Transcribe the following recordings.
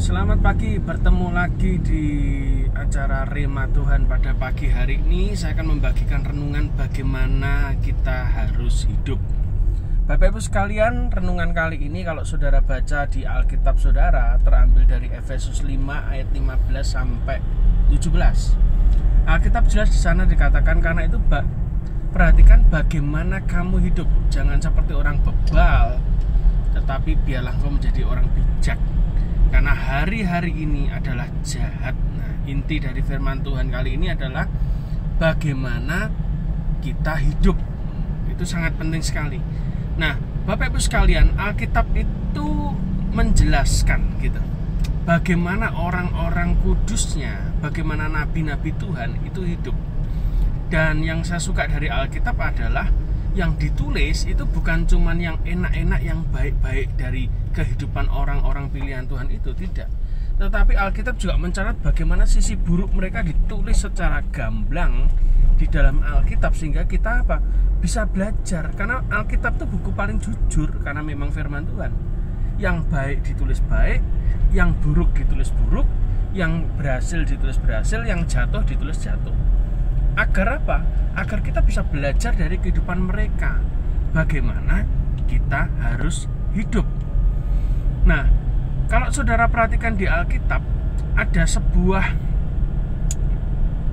Selamat pagi, bertemu lagi di acara Rema Tuhan. Pada pagi hari ini saya akan membagikan renungan bagaimana kita harus hidup. Bapak Ibu sekalian, renungan kali ini kalau saudara baca di Alkitab saudara terambil dari Efesus 5 ayat 15 sampai 17. Alkitab jelas di sana dikatakan, karena itu perhatikan bagaimana kamu hidup. Jangan seperti orang bebal, tetapi biarlah kau menjadi orang bijak. Karena hari-hari ini adalah jahat. Nah, inti dari firman Tuhan kali ini adalah bagaimana kita hidup. Itu sangat penting sekali. Nah, Bapak Ibu sekalian, Alkitab itu menjelaskan gitu, bagaimana orang-orang kudusnya, bagaimana nabi-nabi Tuhan itu hidup. Dan yang saya suka dari Alkitab adalah yang ditulis itu bukan cuman yang enak-enak, yang baik-baik dari kehidupan orang-orang pilihan Tuhan itu, tidak. Tetapi Alkitab juga mencatat bagaimana sisi buruk mereka ditulis secara gamblang di dalam Alkitab, sehingga kita bisa belajar. Karena Alkitab itu buku paling jujur, karena memang firman Tuhan. Yang baik ditulis baik, yang buruk ditulis buruk, yang berhasil ditulis berhasil, yang jatuh ditulis jatuh. Agar apa? Agar kita bisa belajar dari kehidupan mereka, bagaimana kita harus hidup. Nah, kalau saudara perhatikan di Alkitab, ada sebuah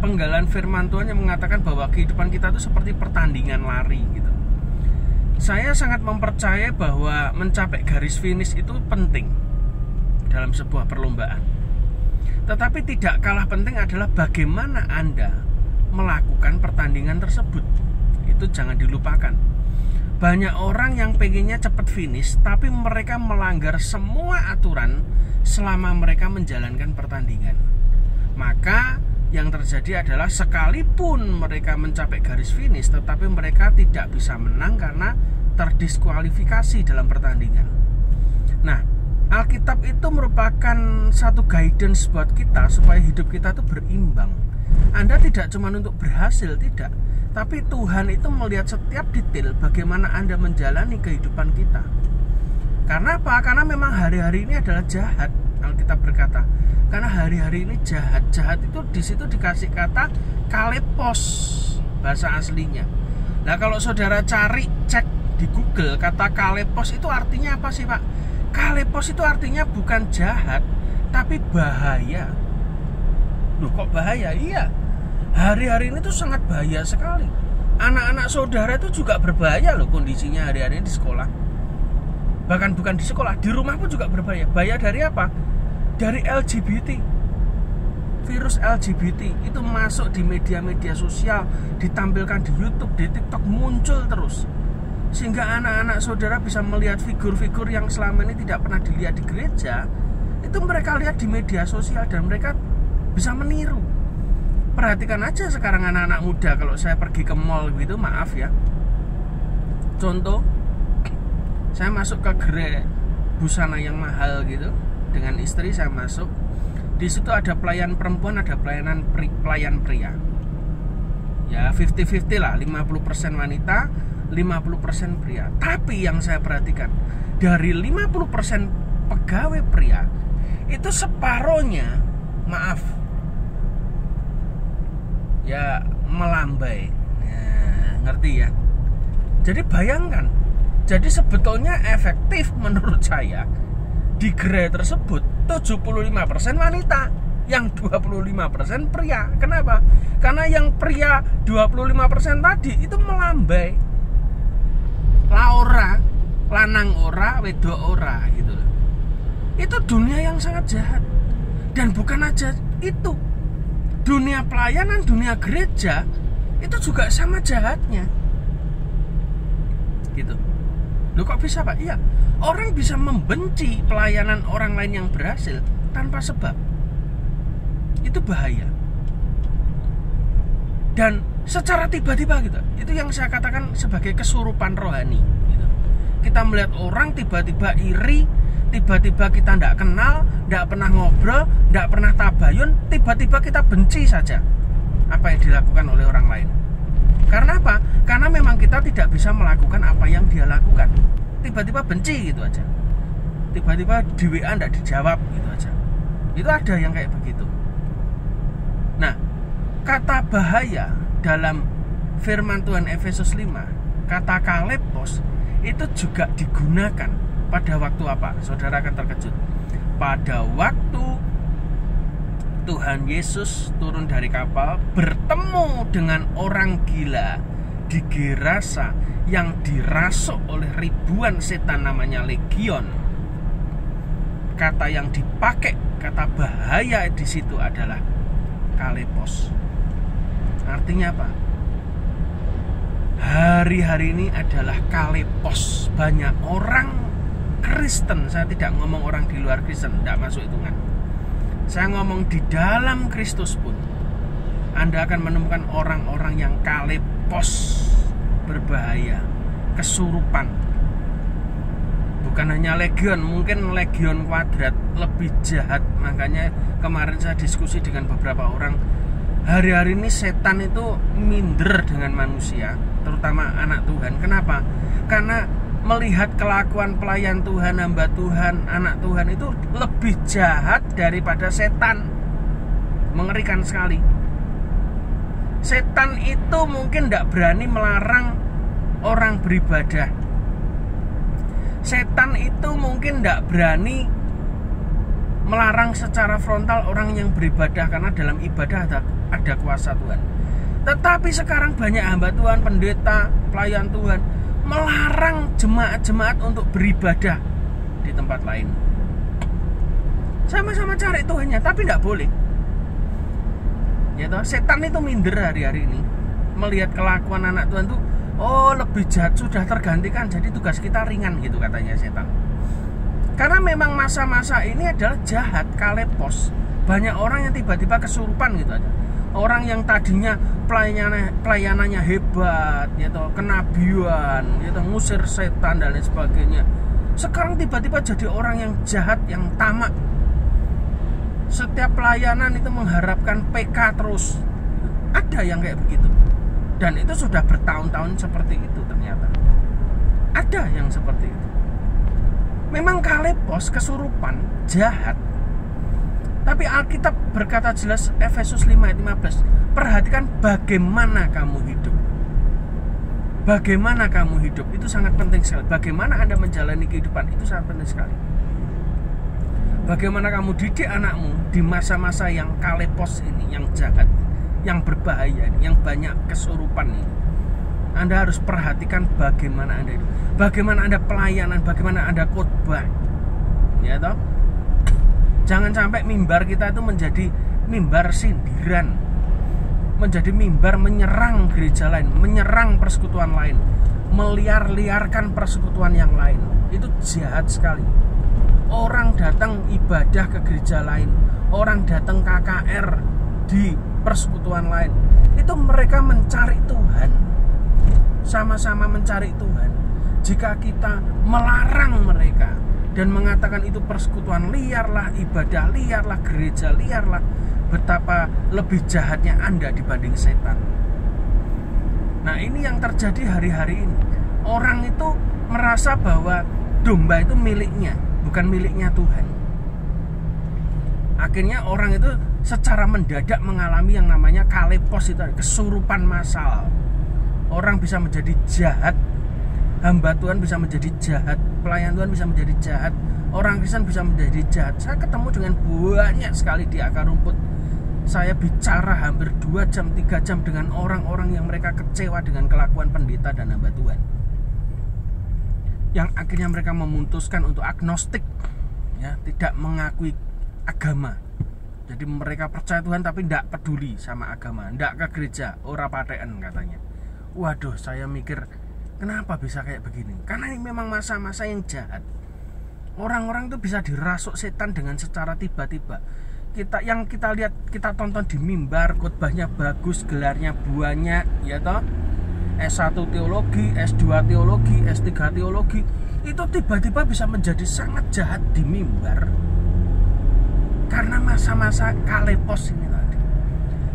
penggalan firman Tuhan yang mengatakan bahwa kehidupan kita itu seperti pertandingan lari gitu. Saya sangat mempercayai bahwa mencapai garis finish itu penting dalam sebuah perlombaan. Tetapi tidak kalah penting adalah bagaimana Anda melakukan pertandingan tersebut. Itu jangan dilupakan. Banyak orang yang pengennya cepat finish, tapi mereka melanggar semua aturan selama mereka menjalankan pertandingan. Maka yang terjadi adalah sekalipun mereka mencapai garis finish, tetapi mereka tidak bisa menang karena terdiskualifikasi dalam pertandingan. Nah, Alkitab itu merupakan satu guidance buat kita supaya hidup kita itu berimbang. Anda tidak cuma untuk berhasil, tidak, tapi Tuhan itu melihat setiap detail bagaimana Anda menjalani kehidupan kita. Karena apa? Karena memang hari-hari ini adalah jahat. Alkitab berkata, karena hari-hari ini jahat. Jahat itu di situ dikasih kata kalepos, bahasa aslinya. Nah, kalau saudara cek di Google, kata kalepos itu artinya apa sih, Pak? Kalepos itu artinya bukan jahat, tapi bahaya. Loh, kok bahaya? Iya, hari-hari ini tuh sangat bahaya sekali. Anak-anak saudara itu juga berbahaya loh kondisinya hari-hari ini di sekolah. Bahkan bukan di sekolah, di rumah pun juga berbahaya. Bahaya dari apa? Dari LGBT. Virus LGBT itu masuk di media-media sosial, ditampilkan di YouTube, di TikTok, muncul terus. Sehingga anak-anak saudara bisa melihat figur-figur yang selama ini tidak pernah dilihat di gereja. Itu mereka lihat di media sosial dan mereka bisa meniru. Perhatikan aja sekarang anak-anak muda, kalau saya pergi ke mall gitu, maaf ya, contoh, saya masuk ke gerai busana yang mahal gitu dengan istri, saya masuk, di situ ada pelayan perempuan, ada pelayan pria. Ya 50-50 lah, 50% wanita, 50% pria. Tapi yang saya perhatikan, dari 50% pegawai pria, itu separohnya, maaf ya, melambai. Nah, ngerti ya? Jadi bayangkan, jadi sebetulnya efektif menurut saya di gerai tersebut 75% wanita, yang 25% pria. Kenapa? Karena yang pria 25% tadi itu melambai. Laora, lanang ora, wedok ora gitu loh. Itu dunia yang sangat jahat. Dan bukan aja itu, dunia pelayanan, dunia gereja itu juga sama jahatnya gitu. Loh, kok bisa, Pak? Iya, orang bisa membenci pelayanan orang lain yang berhasil tanpa sebab. Itu bahaya. Dan secara tiba-tiba gitu, itu yang saya katakan sebagai kesurupan rohani gitu. Kita melihat orang tiba-tiba iri, tiba-tiba kita tidak kenal, tidak pernah ngobrol, tidak pernah tabayun, tiba-tiba kita benci saja apa yang dilakukan oleh orang lain. Karena apa? Karena memang kita tidak bisa melakukan apa yang dia lakukan. Tiba-tiba benci gitu aja. Tiba-tiba di WA tidak dijawab gitu aja. Itu ada yang kayak begitu. Nah, kata bahaya dalam firman Tuhan Efesus 5, kata kalepos itu juga digunakan pada waktu apa? Saudara akan terkejut. Pada waktu Tuhan Yesus turun dari kapal, bertemu dengan orang gila di Gerasa yang dirasuk oleh ribuan setan namanya legion. Kata yang dipakai, kata bahaya di situ adalah kalepos. Artinya apa? Hari-hari ini adalah kalepos. Banyak orang Kristen, saya tidak ngomong orang di luar Kristen, tidak masuk hitungan. Saya ngomong di dalam Kristus pun Anda akan menemukan orang-orang yang kalepos, berbahaya, kesurupan. Bukan hanya legion, mungkin legion kuadrat, lebih jahat. Makanya kemarin saya diskusi dengan beberapa orang, hari-hari ini setan itu minder dengan manusia, terutama anak Tuhan. Kenapa? Karena melihat kelakuan pelayan Tuhan, hamba Tuhan, anak Tuhan itu lebih jahat daripada setan. Mengerikan sekali. Setan itu mungkin tidak berani melarang orang beribadah. Setan itu mungkin tidak berani melarang secara frontal orang yang beribadah, karena dalam ibadah ada kuasa Tuhan. Tetapi sekarang banyak hamba Tuhan, pendeta, pelayan Tuhan melarang jemaat-jemaat untuk beribadah di tempat lain. Sama-sama cari Tuhannya, tapi tidak boleh. Ya toh, setan itu minder hari-hari ini. Melihat kelakuan anak Tuhan tuh, oh lebih jahat, sudah tergantikan, jadi tugas kita ringan gitu katanya setan. Karena memang masa-masa ini adalah jahat, kalepos. Banyak orang yang tiba-tiba kesurupan gitu aja. Orang yang tadinya pelayanannya hebat, ya toh, kenabian, ya toh, ngusir setan dan lain sebagainya, sekarang tiba-tiba jadi orang yang jahat, yang tamak. Setiap pelayanan itu mengharapkan PK terus. Ada yang kayak begitu. Dan itu sudah bertahun-tahun seperti itu ternyata. Ada yang seperti itu. Memang kalepos, kesurupan, jahat. Tapi Alkitab berkata jelas, Efesus 5 ayat 15, perhatikan bagaimana kamu hidup. Bagaimana kamu hidup, itu sangat penting sekali. Bagaimana Anda menjalani kehidupan, itu sangat penting sekali. Bagaimana kamu didik anakmu di masa-masa yang kalepos ini, yang jahat, yang berbahaya ini, yang banyak kesurupan ini. Anda harus perhatikan bagaimana Anda hidup, bagaimana Anda pelayanan, bagaimana Anda khotbah. Ya toh? Jangan sampai mimbar kita itu menjadi mimbar sindiran, menjadi mimbar menyerang gereja lain, menyerang persekutuan lain, meliar-liarkan persekutuan yang lain. Itu jahat sekali. Orang datang ibadah ke gereja lain, orang datang KKR di persekutuan lain, itu mereka mencari Tuhan, sama-sama mencari Tuhan. Jika kita melarang mereka dan mengatakan itu persekutuan liarlah, ibadah liarlah, gereja liarlah, betapa lebih jahatnya Anda dibanding setan. Nah, ini yang terjadi hari-hari ini. Orang itu merasa bahwa domba itu miliknya, bukan miliknya Tuhan. Akhirnya orang itu secara mendadak mengalami yang namanya kalepos, itu kesurupan massal. Orang bisa menjadi jahat, hamba Tuhan bisa menjadi jahat, pelayan Tuhan bisa menjadi jahat, orang Kristen bisa menjadi jahat. Saya ketemu dengan banyak sekali di akar rumput. Saya bicara hampir 2 jam, 3 jam dengan orang-orang yang mereka kecewa dengan kelakuan pendeta dan hamba Tuhan, yang akhirnya mereka memutuskan untuk agnostik, ya, tidak mengakui agama. Jadi mereka percaya Tuhan tapi tidak peduli sama agama, tidak ke gereja, ora paten katanya. Waduh, saya mikir, kenapa bisa kayak begini? Karena ini memang masa-masa yang jahat. Orang-orang itu bisa dirasuk setan dengan secara tiba-tiba. Yang kita lihat, kita tonton di mimbar, khotbahnya bagus, gelarnya banyak, ya toh, S1 teologi, S2 teologi, S3 teologi, itu tiba-tiba bisa menjadi sangat jahat di mimbar karena masa-masa kalepos ini tadi.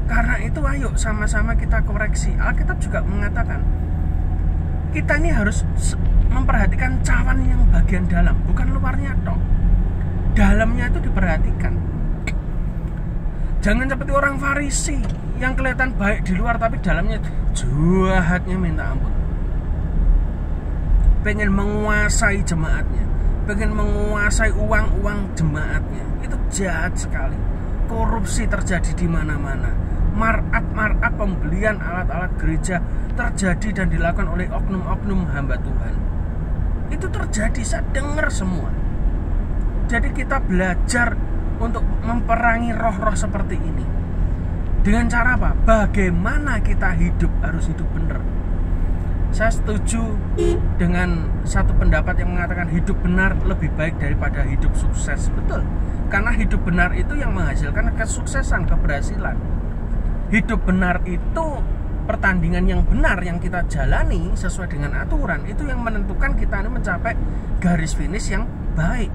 Karena itu ayo sama-sama kita koreksi. Alkitab juga mengatakan kita ini harus memperhatikan cawan yang bagian dalam, bukan luarnya toh. Dalamnya itu diperhatikan. Jangan seperti orang Farisi yang kelihatan baik di luar tapi dalamnya jahatnya minta ampun. Pengen menguasai jemaatnya, pengen menguasai uang-uang jemaatnya. Itu jahat sekali. Korupsi terjadi di mana-mana. Markup pembelian alat-alat gereja terjadi dan dilakukan oleh oknum-oknum hamba Tuhan. Itu terjadi, saya dengar semua. Jadi kita belajar untuk memperangi roh-roh seperti ini. Dengan cara apa? Bagaimana kita hidup, harus hidup benar. Saya setuju dengan satu pendapat yang mengatakan hidup benar lebih baik daripada hidup sukses. Betul. Karena hidup benar itu yang menghasilkan kesuksesan, keberhasilan. Hidup benar itu pertandingan yang benar yang kita jalani sesuai dengan aturan. Itu yang menentukan kita ini mencapai garis finish yang baik.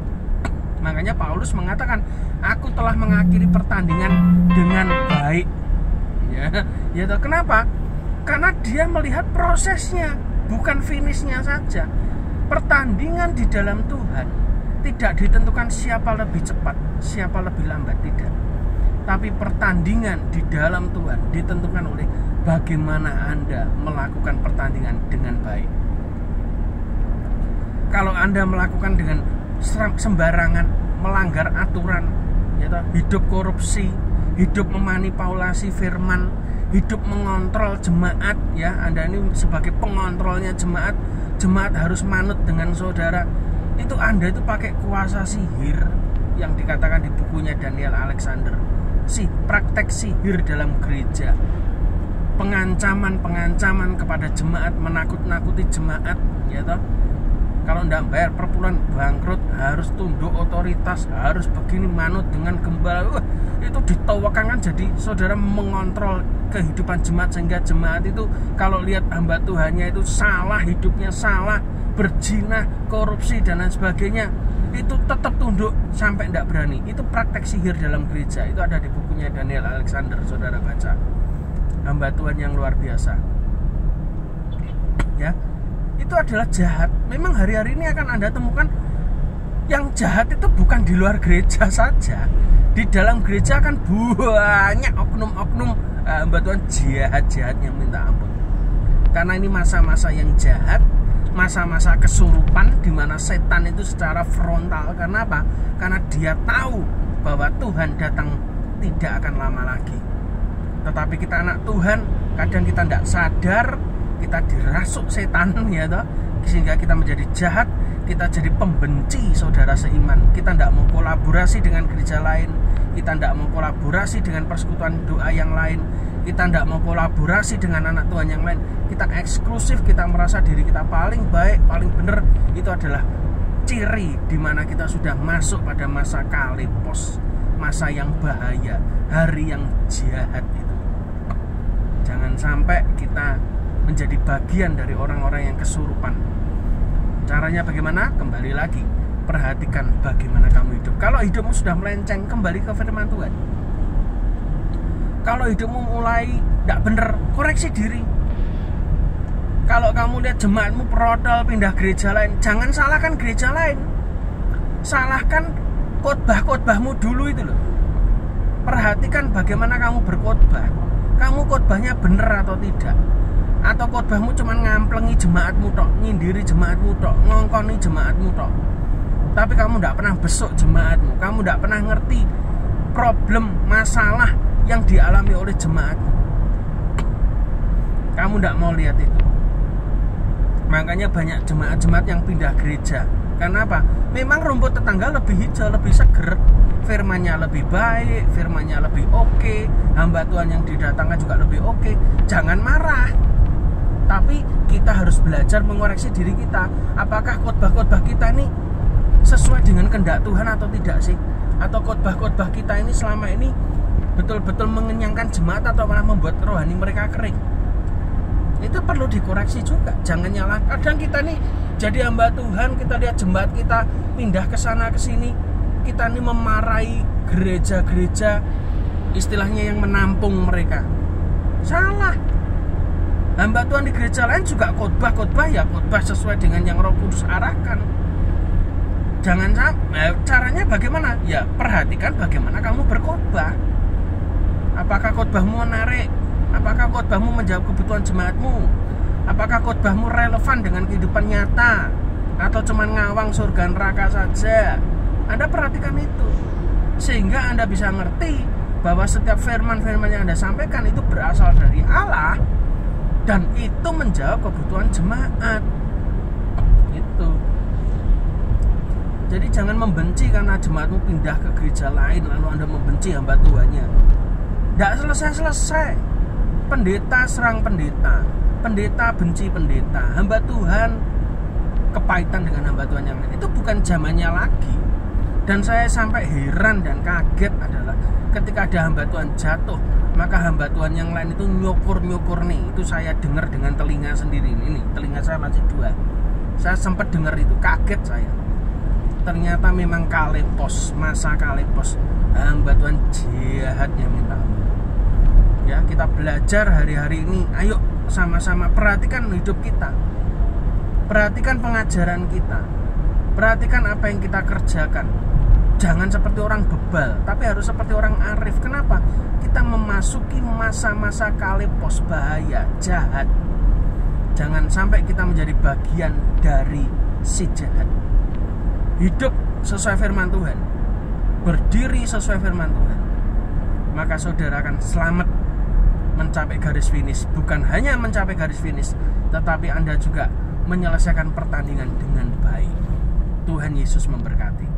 Makanya Paulus mengatakan, aku telah mengakhiri pertandingan dengan baik. Ya, kenapa? Karena dia melihat prosesnya, bukan finishnya saja. Pertandingan di dalam Tuhan tidak ditentukan siapa lebih cepat, siapa lebih lambat, tidak. Tapi pertandingan di dalam Tuhan ditentukan oleh bagaimana Anda melakukan pertandingan dengan baik. Kalau Anda melakukan dengan sembarangan, melanggar aturan, hidup korupsi, hidup memanipulasi firman, hidup mengontrol jemaat, ya, Anda ini sebagai pengontrolnya jemaat, jemaat harus manut dengan saudara. Itu Anda itu pakai kuasa sihir yang dikatakan di bukunya Daniel Alexander. Praktek sihir dalam gereja. Pengancaman kepada jemaat, menakut-nakuti jemaat, ya toh. Kalau tidak bayar per bulan bangkrut, harus tunduk otoritas, harus begini, manut dengan gembala. Itu ditawakan, jadi saudara mengontrol kehidupan jemaat sehingga jemaat itu kalau lihat hamba Tuhannya itu salah, hidupnya salah, berzina, korupsi dan lain sebagainya, itu tetap tunduk sampai tidak berani. Itu praktek sihir dalam gereja. Itu ada di bukunya Daniel Alexander, saudara baca. Hamba Tuhan yang luar biasa, ya. Itu adalah jahat. Memang hari-hari ini akan Anda temukan yang jahat itu bukan di luar gereja saja. Di dalam gereja akan banyak oknum-oknum hamba Tuhan jahat-jahatnya minta ampun. Karena ini masa-masa yang jahat, masa-masa kesurupan di mana setan itu secara frontal. Karena apa? Karena dia tahu bahwa Tuhan datang tidak akan lama lagi. Tetapi kita anak Tuhan, kadang kita tidak sadar, kita dirasuk setan, ya toh, sehingga kita menjadi jahat, kita jadi pembenci saudara seiman. Kita tidak mau kolaborasi dengan gereja lain, kita tidak mau kolaborasi dengan persekutuan doa yang lain, kita tidak mau kolaborasi dengan anak Tuhan yang lain. Kita eksklusif, kita merasa diri kita paling baik, paling benar. Itu adalah ciri di mana kita sudah masuk pada masa kalipos, masa yang bahaya, hari yang jahat itu. Jangan sampai kita menjadi bagian dari orang-orang yang kesurupan. Caranya bagaimana? Kembali lagi, perhatikan bagaimana kamu hidup. Kalau hidupmu sudah melenceng, kembali ke firman Tuhan. Kalau hidupmu mulai tidak benar, koreksi diri. Kalau kamu lihat jemaatmu protol pindah gereja lain, jangan salahkan gereja lain, salahkan khotbah-khotbahmu dulu itu loh. Perhatikan bagaimana kamu berkhotbah. Kamu khotbahnya benar atau tidak? Atau khotbahmu cuma ngamplengi jemaatmu tok, nyindiri jemaatmu tok, ngongkoni jemaatmu tok. Tapi kamu tidak pernah besuk jemaatmu, kamu tidak pernah ngerti problem, masalah yang dialami oleh jemaatmu. Kamu tidak mau lihat itu. Makanya banyak jemaat-jemaat yang pindah gereja. Karena apa? Memang rumput tetangga lebih hijau, lebih seger, firmannya lebih baik, firmannya lebih oke, hamba Tuhan yang didatangkan juga lebih oke. Jangan marah. Tapi kita harus belajar mengoreksi diri kita. Apakah khotbah-khotbah kita ini sesuai dengan kehendak Tuhan atau tidak sih? Atau khotbah-khotbah kita ini selama ini betul-betul mengenyangkan jemaat atau malah membuat rohani mereka kering? Itu perlu dikoreksi juga. Jangan nyalah. Kadang kita nih jadi hamba Tuhan, kita lihat jemaat kita pindah ke sana ke sini, kita nih memarahi gereja-gereja istilahnya yang menampung mereka. Salah. Hamba Tuhan di gereja lain juga khotbah ya khotbah sesuai dengan yang Roh Kudus arahkan. Jangan sampai. Caranya bagaimana? Ya perhatikan bagaimana kamu berkhotbah. Apakah khotbahmu menarik? Apakah khotbahmu menjawab kebutuhan jemaatmu? Apakah khotbahmu relevan dengan kehidupan nyata? Atau cuma ngawang surga neraka saja? Anda perhatikan itu, sehingga Anda bisa ngerti bahwa setiap firman-firman yang Anda sampaikan itu berasal dari Allah, dan itu menjawab kebutuhan jemaat. Itu. Jadi jangan membenci karena jemaatmu pindah ke gereja lain lalu Anda membenci hamba Tuhannya. Tidak selesai-selesai. Pendeta serang pendeta, pendeta benci pendeta, hamba Tuhan kepahitan dengan hamba Tuhan yang lain. Itu bukan zamannya lagi. Dan saya sampai heran dan kaget adalah ketika ada hamba Tuhan jatuh, maka hamba Tuhan yang lain itu nyukur nih. Itu saya dengar dengan telinga sendiri. Ini telinga saya masih 2. Saya sempat dengar itu, kaget saya. Ternyata memang kalepos, masa kalepos, hamba Tuhan jahatnya minta ampun. Ya, kita belajar hari-hari ini. Ayo sama-sama perhatikan hidup kita, perhatikan pengajaran kita, perhatikan apa yang kita kerjakan. Jangan seperti orang bebal, tapi harus seperti orang arif. Kenapa? Kita memasuki masa-masa kalepos, bahaya, jahat. Jangan sampai kita menjadi bagian dari si jahat. Hidup sesuai firman Tuhan, berdiri sesuai firman Tuhan, maka saudara akan selamat mencapai garis finish. Bukan hanya mencapai garis finish, tetapi Anda juga menyelesaikan pertandingan dengan baik. Tuhan Yesus memberkati.